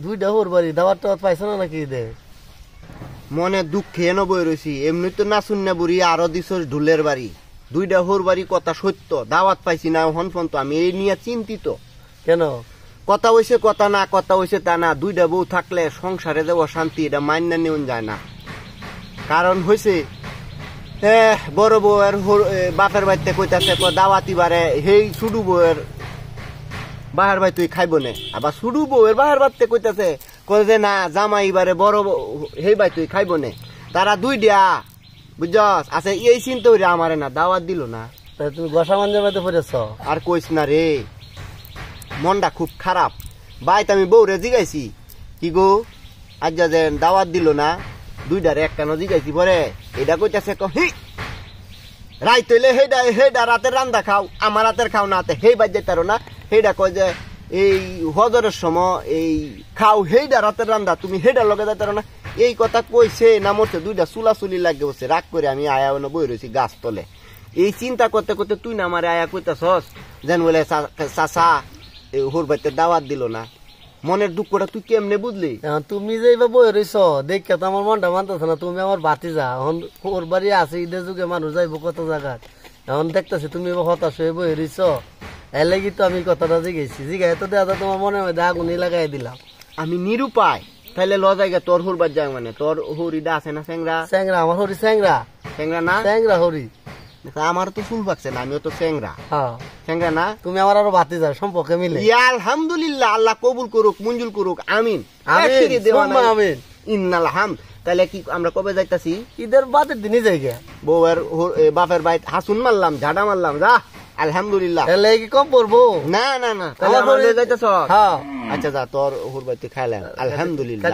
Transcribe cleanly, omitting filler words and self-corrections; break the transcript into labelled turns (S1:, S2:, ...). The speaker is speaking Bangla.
S1: দুইটা হোর বাড়ি দাওয়াত টাওয়াত পাইছ না নাকি দে
S2: মনে দুঃখে এনে বই রয়েছি এমনি তো না শুনে বুড়ি আরো দিছ ঢুলের বাড়ি দুইটা হোর বাড়ি কথা সত্য দাওয়াত পাইছি না হন ফোন তো আমি এই নিয়ে চিন্তিত
S1: কেন
S2: কথা হইছে কথা না কথা হইছে তা না দুইটা বউ থাকলে সংসারে দেব শান্তি এটা মান্য নেওয়া যায় না কারণ হইছে বড় বউয়ের বাপের বাড়িতে কইতাছে দাওয়াতি বারে হেই ছুডু বউয়ের বাহার ভাই তুই খাইব নে আবার ছুডু বউয়ের বাহার বাড়তে কইতাছে কই যে না জামাই বারে বড় হেই ভাই তুই খাইব নে তারা দুই দিয়া বুঝছস আছে এই চিন্তা হইরা আমারে না দাওয়াত দিল না
S1: তুমি বসা মানজের মধ্যে পড়েছ
S2: আর কইস না রে মনটা খুব খারাপ বাইত আমি বউরে জিগাইছি কি গো আজ যে দাওয়াত দিল না দুইটারে একটানো জিগাইছি পরে এটা কইতাছে হি রাইত হইলে হেডা রাতের রান্দা খাও আমার রাতের খাও না হেই বাজ যাইতারো না হেডা কয় যে এই হজরের সময় এই খাও হেডা রাতের রান্দা তুমি হেডা লগে যাইতারো না এই কথা কইছে না মরছে দুইটা চুলাচুলি লাগে বসে রাগ করে আমি আয়া বই রয়েছি গাছ তলে এই চিন্তা করতে করতে তুই না আমার আয়া কইতাছস যেন বলে চাচা হোর বাড়িতে দাওয়াত দিল না মনের দুঃখটা তুই কেমনে বুঝলি
S1: তুমি যে এবার বই রইছ দেখে তো আমার মনটা মানতেছে না তুমি আমার বাতি যা এখন ওর বাড়ি আছে ঈদের যুগে মানুষ যাইবো কত জায়গায় এখন দেখতেছি তুমি এবার হতাশ হয়ে বই রইছ এর লাগি তো আমি কথাটা জিগেছি জিগাই তো দেখা তোমার মনের মধ্যে আগুনি লাগাই দিলাম
S2: আমি নিরুপায় তাহলে ল জায়গা তোর হোর বাড়ি যাই মানে তোর হরিটা আছে না স্যাংরা
S1: স্যাংরা আমার হরি স্যাংরা
S2: স্যাংরা না
S1: স্যাংরা হরি
S2: আমার তো ফুল পাকছে না আমিও তো স্যাংরা স্যাংরা না
S1: তুমি আমার আরো বাতি যা সম্পর্কে মিলে
S2: আলহামদুলিল্লাহ আল্লাহ কবুল করুক মঞ্জুর করুক আমিন
S1: আমিন
S2: ইন্নাল হাম তাহলে কি আমরা কবে যাইতাছি
S1: ঈদের বাদের দিনই যাই গে
S2: বউয়ের বাপের বাইত হাসুন মারলাম ঝাড়া মারলাম যা আলহামদুলিল্লাহ
S1: তাহলে কি কম পড়বো
S2: না না না তাহলে যাইতেছ আচ্ছা যা তোর হুর বাইতে খাইলাম আলহামদুলিল্লাহ